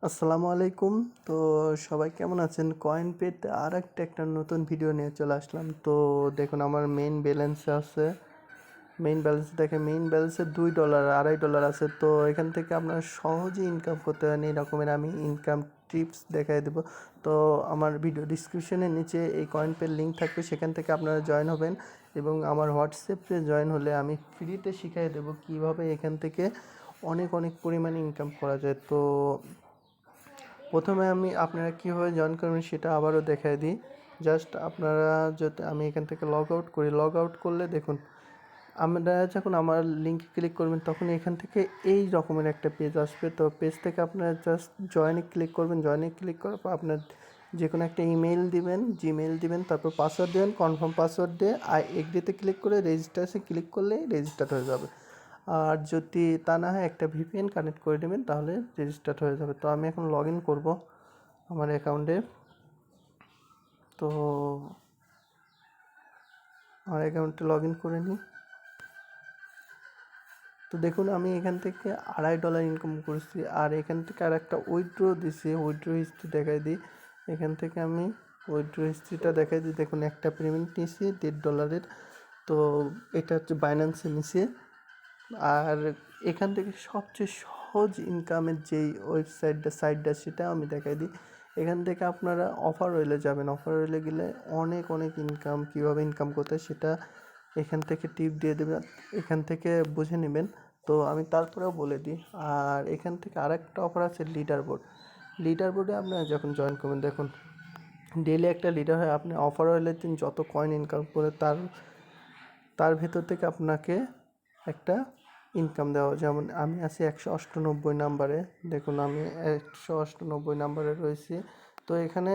আসসালামু আলাইকুম। তো সবাই কেমন আছেন? কয়েন পেতে একটা নতুন ভিডিও নিয়ে চলে আসলাম। তো দেখুন আমার মেইন ব্যালেন্সে $2 $2.5 আছে। তো এখান থেকে আপনারা সহজেই ইনকাম করতে পারেন। এই রকমের আমি ইনকাম টিপস দেখাই দেবো। তো আমার ভিডিও ডিসক্রিপশনের নিচে এই কয়েন পের লিঙ্ক থাকবে, সেখান থেকে আপনারা জয়েন হবেন এবং আমার হোয়াটসঅ্যাপে জয়েন হলে আমি ফ্রিতে শিখিয়ে দেবো কীভাবে এখান থেকে অনেক অনেক পরিমাণে ইনকাম করা যায়। তো প্রথমে আপনারা কীভাবে জয়েন করবেন সেটা আবারও দেখায় দিই। জাস্ট আপনারা যদি আমি এখান থেকে লগ আউট করি, লগ আউট করলে দেখুন আমরা যখন আমার লিঙ্কে ক্লিক করবেন তখন এখান থেকে এই রকমের একটা পেজ আসবে। তো পেজ থেকে আপনারা জাস্ট জয়েনে ক্লিক করবেন। জয়েনে ক্লিক করার পর আপনার যে কোনো একটা ইমেল দিবেন, জিমেল দিবেন, তারপর পাসওয়ার্ড দেবেন। কনফার্ম পাসওয়ার্ড দিয়ে এগ্রিতে ক্লিক করে রেজিস্টারে ক্লিক করলেই রেজিস্টার্ড হয়ে যাবে। আর যদি তা না হয় একটা ভিপিএন কানেক্ট করে নেবেন, তাহলে রেজিস্টার্ড হয়ে যাবে। তো আমি এখন লগ ইন করবো আমার অ্যাকাউন্টে। তো আমার অ্যাকাউন্টে লগ ইন করে নিই। তো দেখুন আমি এখান থেকে $2.5 ইনকাম করেছি। আর এখান থেকে আর একটা উইথড্র দিছি, উইথড্র হিস্ট্রি দেখাই দিই। এখান থেকে আমি উইথড্র হিস্ট্রিটা দেখাই দিই। দেখুন একটা পেমেন্ট নিয়েছি $1.5। তো এটা হচ্ছে বাইন্যান্সে নিছি। আর এখান থেকে সবচেয়ে সহজ ইনকামের যেই সাইটটা সেটা আমি দেখাই দিই। এখান থেকে আপনারা অফার ওয়েলে যাবেন। অফার ওয়েলে গেলে অনেক অনেক ইনকাম, কীভাবে ইনকাম করতে হয় সেটা এখান থেকে টিপ দিয়ে দেবেন, এখান থেকে বুঝে নেবেন। তো আমি তারপরেও বলে দিই। আর এখান থেকে আরেকটা অফার আছে লিডার বোর্ডে আপনারা যখন জয়েন করবেন, দেখুন ডেলি একটা লিডার হয়। আপনি অফার ওয়েলের দিন যত কয়েন ইনকাম করে তার ভেতর থেকে আপনাকে একটা ইনকাম দেওয়া। যেমন আমি আছি 198 নাম্বারে। দেখুন আমি 198 নাম্বারে রয়েছি। তো এখানে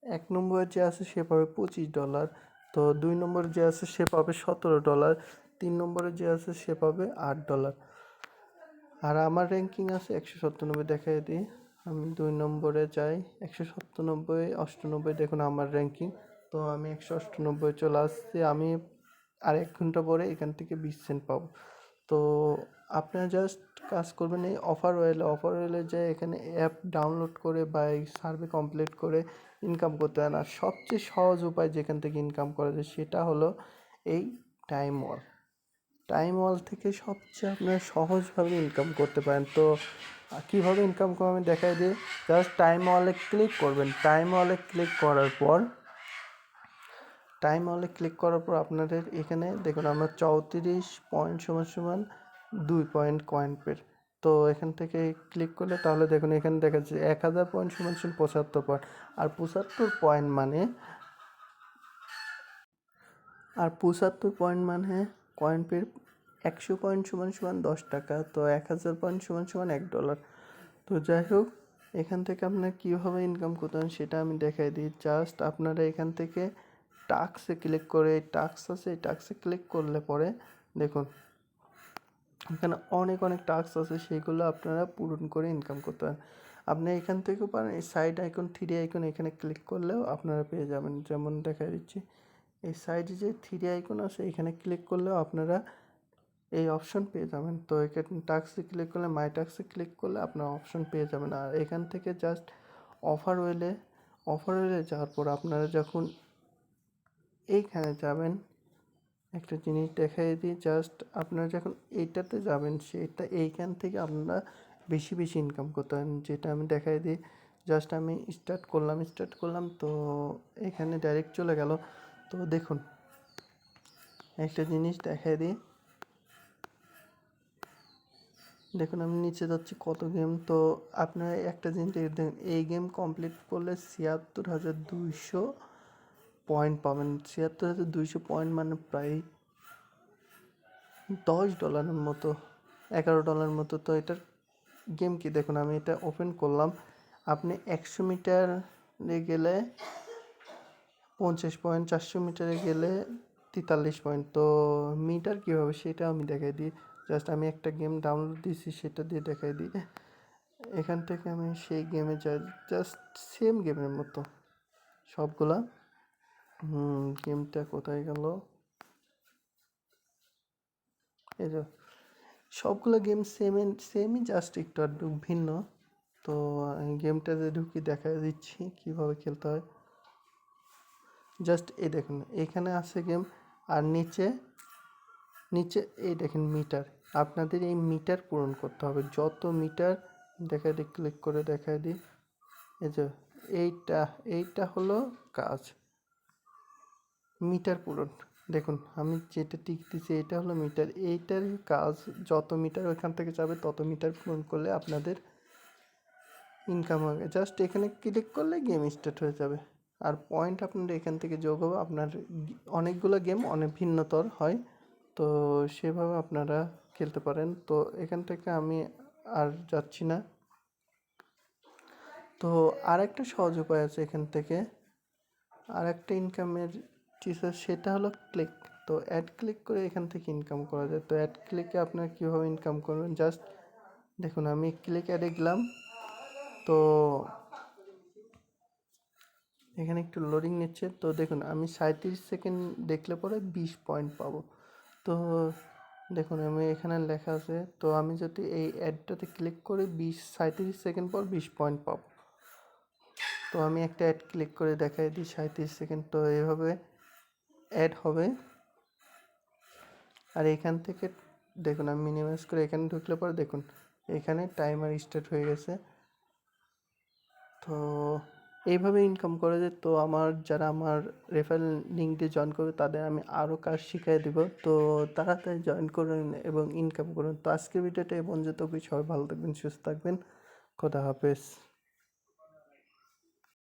1 নম্বরে যে আছে সে পাবে $25। তো 2 নম্বরে যে আছে সে পাবে $17। 3 নম্বরে যে আছে সে পাবে $8। আর আমার র্যাঙ্কিং আছে 197। দেখাই দিই। আমি 2 নম্বরে যাই, 197, 98। দেখুন আমার র্যাঙ্কিং। তো আমি 198 চলে আসছি। আমি আর 1 ঘন্টা পরে এখান থেকে 20 সেন্ট পাবো। তো আপনারা জাস্ট কাজ করবেন এই অফার ওয়েলে যায় এখানে অ্যাপ ডাউনলোড করে বা এই সার্ভে কমপ্লিট করে ইনকাম করতে হয় না। সবচেয়ে সহজ উপায় যেখান থেকে ইনকাম করা যায় সেটা হলো এই টাইম ওয়াল থেকে সবচেয়ে আপনারা সহজভাবে ইনকাম করতে পারেন। তো কীভাবে ইনকাম করবেন আমি দেখাই দিই। জাস্ট টাইম ওয়ালে ক্লিক করবেন। টাইম ওয়ালে ক্লিক করার পর আপনাদের এখানে দেখুন আমরা 34 পয়েন্ট সমান 2 পয়েন্ট কয়েন পের। তো এখান থেকে ক্লিক করলে তাহলে দেখুন এখানে দেখা যাচ্ছে 1000 পয়েন্ট সমান 75 পয়েন্ট। আর 75 পয়েন্ট মানে কয়েন পের 100 পয়েন্ট সমান 10 টাকা। তো 1000 পয়েন্ট সমান $1। তো যাই হোক, এখান থেকে আপনারা কীভাবে ইনকাম করতে পারেন সেটা আমি দেখাই দিই। জাস্ট আপনারা এখান থেকে টাস্কে ক্লিক করে, টাস্ক আছে এই টাস্কে ক্লিক করলে পরে দেখুন এখানে অনেক অনেক টাস্ক আছে, সেইগুলো আপনারা পূরণ করে ইনকাম করতে পারেন। আপনি এখান থেকেও পারেন। এই সাইড আইকন, 3 আইকন এখানে ক্লিক করলেও আপনারা পেয়ে যাবেন। যেমন দেখা দিচ্ছি এই সাইডে যে 3 আইকন আছে এখানে ক্লিক করলেও আপনারা এই অপশন পেয়ে যাবেন। তো এখানে টাস্কে ক্লিক করলে, মাই টাস্কে ক্লিক করলে আপনার অপশন পেয়ে যাবেন। আর এখান থেকে জাস্ট অফার ওয়েলে যাওয়ার পর আপনারা যখন এইখানে যাবেন, একটা জিনিস দেখাই দিই। জাস্ট আপনারা যখন এইটাতে যাবেন এইখান থেকে আপনারা বেশি বেশি ইনকাম করতে পারেন, যেটা আমি দেখাই দিই। জাস্ট আমি স্টার্ট করলাম। তো এখানে ডাইরেক্ট চলে গেল। তো দেখুন একটা জিনিস দেখাই দিই। দেখুন আমি নিচে যাচ্ছি কত গেম। তো আপনারা একটা জিনিস দেখুন, এই গেম কমপ্লিট করলে ৭৬,২০০ পয়েন্ট পাবেন। ৭৬,২০০ পয়েন্ট মানে প্রায় $10 মতো, $11 মতো। তো এটার গেম কি দেখুন, আমি এটা ওপেন করলাম। আপনি 100 মিটারে গেলে 50 পয়েন্ট, 400 মিটারে গেলে 43 পয়েন্ট। তো মিটার কীভাবে সেটা আমি দেখাই দিই। জাস্ট আমি একটা গেম ডাউনলোড দিয়েছি সেটা দিয়ে দেখাই দিই। এখান থেকে আমি সেই গেমে যাই, জাস্ট সেম গেমের মতো সবগুলা। গেমটা কোথায় গেল? এই যে সবগুলো গেম সেমই, জাস্ট একটু আধটু ভিন্ন। তো আমি গেমটাতে ঢুকি দেখা দিচ্ছি কীভাবে খেলতে হয়। জাস্ট এই দেখুন এখানে আছে গেম, আর নিচে নিচে এই দেখেন মিটার। আপনাদের এই মিটার পূরণ করতে হবে, যত মিটার দেখায় দিই, ক্লিক করে দেখায় দিই। এই যে এইটা এইটা হলো কাজ, মিটার পূরণ। দেখুন আমি যেটা টিক দিচ্ছি এটা হলো মিটার, এইটার কাজ। যত মিটার ওইখান থেকে যাবে তত মিটার পূরণ করলে আপনাদের ইনকাম হবে। জাস্ট এখানে ক্লিক করলে গেম স্টার্ট হয়ে যাবে, আর পয়েন্ট আপনার এখান থেকে যোগ হবে। আপনার অনেকগুলো গেম অনেক ভিন্নতর হয়, তো সেভাবে আপনারা খেলতে পারেন। তো এখান থেকে আমি আর যাচ্ছি না। তো আর একটা সহজ উপায় আছে এখান থেকে, আর একটা ইনকামের টিচার, সেটা হলো ক্লিক। তো অ্যাড ক্লিক করে এখান থেকে ইনকাম করা যায়। তো অ্যাড ক্লিকে আপনারা কীভাবে ইনকাম করবেন, জাস্ট দেখুন আমি ক্লিক অ্যাডে গেলাম। তো এখানে একটু লোডিং নিচ্ছে। তো দেখুন আমি 37 সেকেন্ড দেখলে পরে 20 পয়েন্ট পাবো। তো দেখুন আমি এখানে লেখা আছে, তো আমি যদি এই অ্যাডটাতে ক্লিক করি 37 সেকেন্ড পর 20 পয়েন্ট পাবো। তো আমি একটা অ্যাড ক্লিক করে দেখাই দিই 37 সেকেন্ড। তো এভাবে অ্যাড হবে, আর এখান থেকে দেখুন আমি মিনিমাইজ করে এখানে ঢুকলে পরে দেখুন এখানে টাইমার স্টার্ট হয়ে গেছে। তো এইভাবে ইনকাম করা যায়। তো যারা আমার রেফারেল লিঙ্ক দিয়ে জয়েন করবে তাদের আমি আরও কাজ শিখিয়ে দেবো। তো তাড়াতাড়ি জয়েন করুন এবং ইনকাম করুন। তো আজকের ভিডিওটা এই পর্যন্ত। সবাই ভালো থাকবেন, সুস্থ থাকবেন। খোদা হাফেজ।